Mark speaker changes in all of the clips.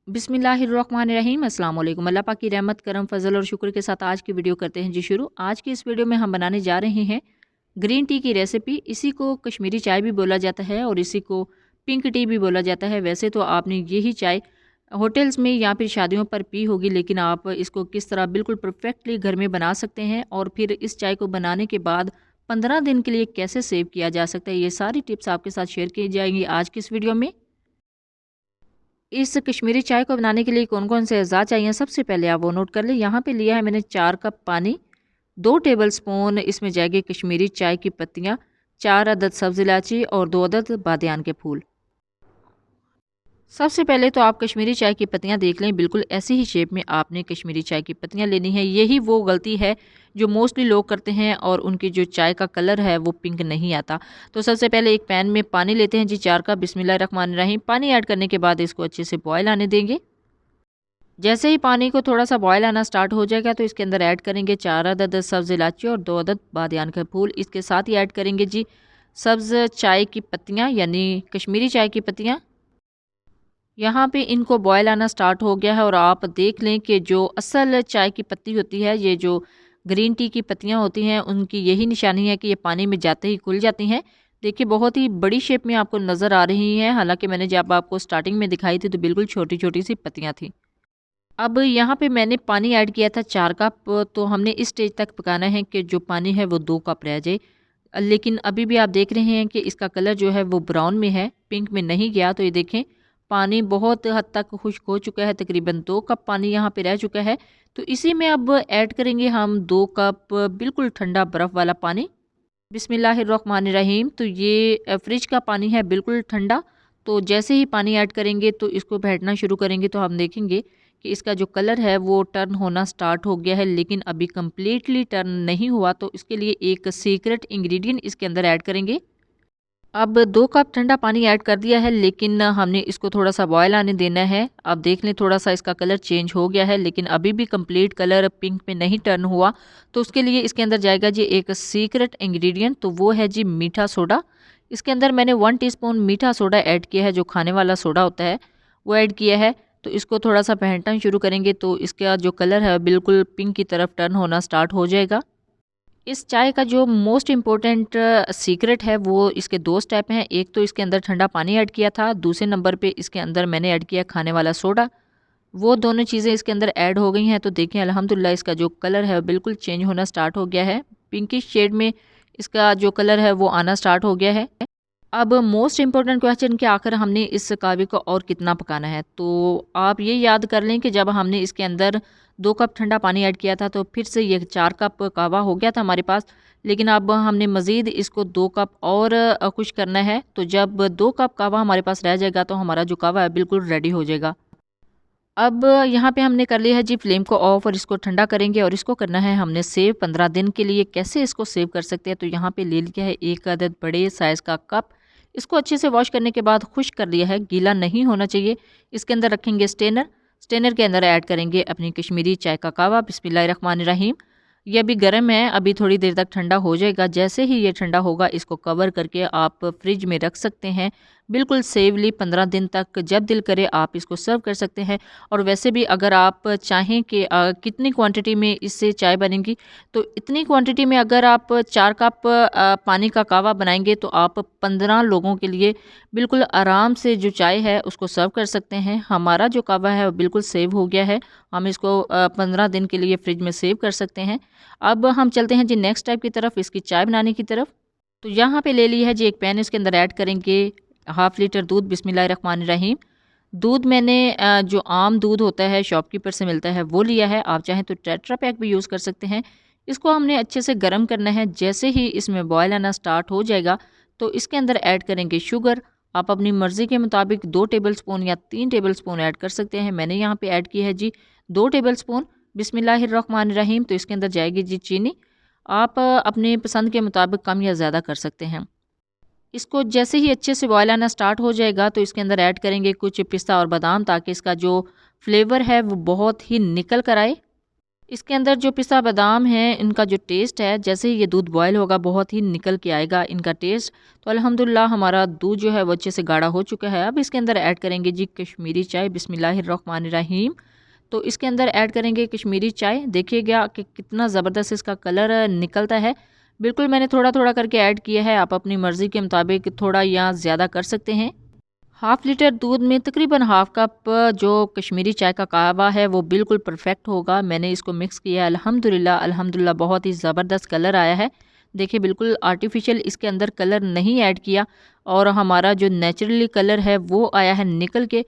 Speaker 1: बिस्मिल्लाहिर्रहमानिर्रहीम अस्सलाम वालेकुम। अल्लाह पाक की रहमत करम फजल और शुक्र के साथ आज की वीडियो करते हैं जी शुरू। आज की इस वीडियो में हम बनाने जा रहे हैं ग्रीन टी की रेसिपी। इसी को कश्मीरी चाय भी बोला जाता है और इसी को पिंक टी भी बोला जाता है। वैसे तो आपने यही चाय होटल्स में या फिर शादियों पर पी होगी, लेकिन आप इसको किस तरह बिल्कुल परफेक्टली घर में बना सकते हैं और फिर इस चाय को बनाने के बाद 15 दिन के लिए कैसे सेव किया जा सकता है, ये सारी टिप्स आपके साथ शेयर की जाएंगी आज की इस वीडियो में। इस कश्मीरी चाय को बनाने के लिए कौन कौन से अज़ा चाहिए, सबसे पहले आप वो नोट कर लें। यहाँ पे लिया है मैंने 4 कप पानी, 2 टेबलस्पून इसमें जाएगी कश्मीरी चाय की पत्तियाँ, 4 अदद सब्ज़ इलायची और 2 अदद बादियान के फूल। सबसे पहले तो आप कश्मीरी चाय की पत्तियाँ देख लें, बिल्कुल ऐसी ही शेप में आपने कश्मीरी चाय की पत्तियाँ लेनी है। यही वो गलती है जो मोस्टली लोग करते हैं और उनकी जो चाय का कलर है वो पिंक नहीं आता। तो सबसे पहले एक पैन में पानी लेते हैं जी 4 कप। बिस्मिल्लाहिर्रहमानिर्रहीम। पानी ऐड करने के बाद इसको अच्छे से बॉयल आने देंगे। जैसे ही पानी को थोड़ा सा बॉयल आना स्टार्ट हो जाएगा तो इसके अंदर ऐड करेंगे 4 अदद सब्ज़ इलायची और 2 अदद बादियान का फूल। इसके साथ ही ऐड करेंगे जी सब्ज़ चाय की पत्तियाँ यानी कश्मीरी चाय की पत्तियाँ। यहाँ पे इनको बॉयल आना स्टार्ट हो गया है और आप देख लें कि जो असल चाय की पत्ती होती है, ये जो ग्रीन टी की पत्तियाँ होती हैं, उनकी यही निशानी है कि ये पानी में जाते ही खुल जाती हैं। देखिए बहुत ही बड़ी शेप में आपको नज़र आ रही हैं, हालांकि मैंने जब आपको स्टार्टिंग में दिखाई थी तो बिल्कुल छोटी छोटी सी पत्तियाँ थी। अब यहाँ पे मैंने पानी ऐड किया था 4 कप, तो हमने इस स्टेज तक पकाना है कि जो पानी है वो 2 कप रह जाए। लेकिन अभी भी आप देख रहे हैं कि इसका कलर जो है वो ब्राउन में है, पिंक में नहीं गया। तो ये देखें पानी बहुत हद तक खुश्क हो चुका है, तकरीबन 2 कप पानी यहाँ पे रह चुका है। तो इसी में अब ऐड करेंगे हम 2 कप बिल्कुल ठंडा बर्फ़ वाला पानी। बिस्मिल्लाहिर्रहमानिर्रहीम। तो ये फ्रिज का पानी है, बिल्कुल ठंडा। तो जैसे ही पानी ऐड करेंगे तो इसको फेंटना शुरू करेंगे तो हम देखेंगे कि इसका जो कलर है वो टर्न होना स्टार्ट हो गया है, लेकिन अभी कम्प्लीटली टर्न नहीं हुआ। तो इसके लिए एक सीक्रेट इंग्रेडिएंट इसके अंदर ऐड करेंगे। अब 2 कप ठंडा पानी ऐड कर दिया है, लेकिन हमने इसको थोड़ा सा बॉयल आने देना है। अब देख लें थोड़ा सा इसका कलर चेंज हो गया है, लेकिन अभी भी कंप्लीट कलर पिंक में नहीं टर्न हुआ। तो उसके लिए इसके अंदर जाएगा जी एक सीक्रेट इंग्रेडिएंट, तो वो है जी मीठा सोडा। इसके अंदर मैंने 1 टीस्पून मीठा सोडा ऐड किया है, जो खाने वाला सोडा होता है वो ऐड किया है। तो इसको थोड़ा सा फेंटना शुरू करेंगे तो इसका जो कलर है बिल्कुल पिंक की तरफ टर्न होना स्टार्ट हो जाएगा। इस चाय का जो मोस्ट इम्पोर्टेंट सीक्रेट है वो इसके 2 स्टेप हैं। एक तो इसके अंदर ठंडा पानी ऐड किया था, दूसरे नंबर पे इसके अंदर मैंने ऐड किया खाने वाला सोडा। वो दोनों चीज़ें इसके अंदर ऐड हो गई हैं। तो देखिए अल्हम्दुलिल्लाह इसका जो कलर है बिल्कुल चेंज होना स्टार्ट हो गया है, पिंकिश शेड में इसका जो कलर है वो आना स्टार्ट हो गया है। अब मोस्ट इम्पोर्टेंट क्वेश्चन कि आखिर हमने इस कहवे को और कितना पकाना है। तो आप ये याद कर लें कि जब हमने इसके अंदर 2 कप ठंडा पानी ऐड किया था तो फिर से ये 4 कप कहवा हो गया था हमारे पास, लेकिन अब हमने मज़ीद इसको 2 कप और खुश करना है। तो जब 2 कप कहवा हमारे पास रह जाएगा तो हमारा जो कहवा है बिल्कुल रेडी हो जाएगा। अब यहाँ पे हमने कर लिया है जी फ्लेम को ऑफ और इसको ठंडा करेंगे और इसको करना है हमने सेव 15 दिन के लिए। कैसे इसको सेव कर सकते हैं, तो यहाँ पे ले लिया है 1 अदद बड़े साइज़ का कप। इसको अच्छे से वॉश करने के बाद खुश्क कर लिया है, गीला नहीं होना चाहिए। इसके अंदर रखेंगे स्टेनर, स्टेनर के अंदर ऐड करेंगे अपनी कश्मीरी चाय का कहवा। बिस्मिल्लाहिर्रहमानिर्रहीम। ये अभी गर्म है, अभी थोड़ी देर तक ठंडा हो जाएगा। जैसे ही ये ठंडा होगा इसको कवर करके आप फ्रिज में रख सकते हैं, बिल्कुल सेवली 15 दिन तक। जब दिल करे आप इसको सर्व कर सकते हैं। और वैसे भी अगर आप चाहें कि कितनी क्वांटिटी में इससे चाय बनेगी, तो इतनी क्वांटिटी में अगर आप 4 कप पानी का कहवा बनाएंगे तो आप 15 लोगों के लिए बिल्कुल आराम से जो चाय है उसको सर्व कर सकते हैं। हमारा जो कहवा है वो बिल्कुल सेव हो गया है, हम इसको 15 दिन के लिए फ्रिज में सेव कर सकते हैं। अब हम चलते हैं जी नेक्स्ट टाइप की तरफ, इसकी चाय बनाने की तरफ। तो यहाँ पे ले ली है जी एक पैन, इसके अंदर ऐड करेंगे 1/2 लीटर दूध। बिस्मिल्लाहिर्रहमानिर्रहीम। दूध मैंने जो आम दूध होता है शॉपकीपर से मिलता है वो लिया है, आप चाहें तो टेट्रा पैक भी यूज़ कर सकते हैं। इसको हमने अच्छे से गर्म करना है। जैसे ही इसमें बॉयल आना स्टार्ट हो जाएगा तो इसके अंदर ऐड करेंगे शुगर। आप अपनी मर्ज़ी के मुताबिक 2 टेबलस्पून या 3 टेबलस्पून ऐड कर सकते हैं। मैंने यहाँ पे ऐड की है जी 2 टेबलस्पून। बिस्मिल्लाहिर्रहमानिर्रहीम। तो इसके अंदर जाएगी जी चीनी। आप अपने पसंद के मुताबिक कम या ज़्यादा कर सकते हैं। इसको जैसे ही अच्छे से बॉयल आना स्टार्ट हो जाएगा तो इसके अंदर ऐड करेंगे कुछ पिस्ता और बादाम, ताकि इसका जो फ्लेवर है वो बहुत ही निकल कर आए। इसके अंदर जो पिस्ता बादाम है इनका जो टेस्ट है, जैसे ही ये दूध बॉयल होगा बहुत ही निकल के आएगा इनका टेस्ट। तो अल्हम्दुलिल्लाह हमारा दूध जो है वो अच्छे से गाढ़ा हो चुका है। अब इसके अंदर ऐड करेंगे जी कश्मीरी चाय। बिस्मिल्लाहिर्रहमानिर्रहीम। तो इसके अंदर ऐड करेंगे कश्मीरी चाय। देखिएगा कि कितना ज़बरदस्त इसका कलर निकलता है। बिल्कुल मैंने थोड़ा थोड़ा करके ऐड किया है, आप अपनी मर्ज़ी के मुताबिक थोड़ा या ज़्यादा कर सकते हैं। हाफ़ लीटर दूध में तकरीबन हाफ़ कप जो कश्मीरी चाय का कहवा है वो बिल्कुल परफेक्ट होगा। मैंने इसको मिक्स किया, अल्हम्दुलिल्लाह अल्हम्दुलिल्लाह बहुत ही ज़बरदस्त कलर आया है। देखिए बिल्कुल आर्टिफिशियल इसके अंदर कलर नहीं ऐड किया और हमारा जो नेचुरली कलर है वो आया है निकल के।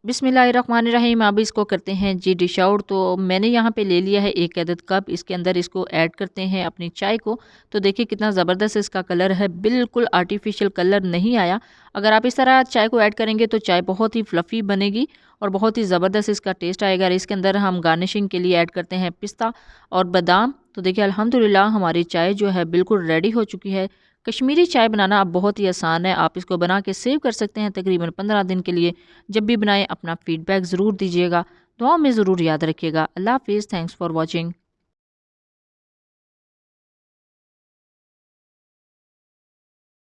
Speaker 1: बिस्मिल्लाहिर्रहमानिर्रहीम। अब इसको करते हैं जी डिश आउट। तो मैंने यहाँ पे ले लिया है 1 अदद कप। इसके अंदर इसको ऐड करते हैं अपनी चाय को। तो देखिए कितना ज़बरदस्त इसका कलर है, बिल्कुल आर्टिफिशियल कलर नहीं आया। अगर आप इस तरह चाय को ऐड करेंगे तो चाय बहुत ही फ्लफ़ी बनेगी और बहुत ही ज़बरदस्त इसका टेस्ट आएगा। और इसके अंदर हम गार्निशिंग के लिए ऐड करते हैं पिस्ता और बादाम। तो देखिए अल्हम्दुलिल्लाह हमारी चाय जो है बिल्कुल रेडी हो चुकी है। कश्मीरी चाय बनाना अब बहुत ही आसान है। आप इसको बना के सेव कर सकते हैं तकरीबन 15 दिन के लिए। जब भी बनाएं अपना फीडबैक ज़रूर दीजिएगा। दुआ में ज़रूर याद रखिएगा। अल्लाह हाफ़िज़। Thanks for watching.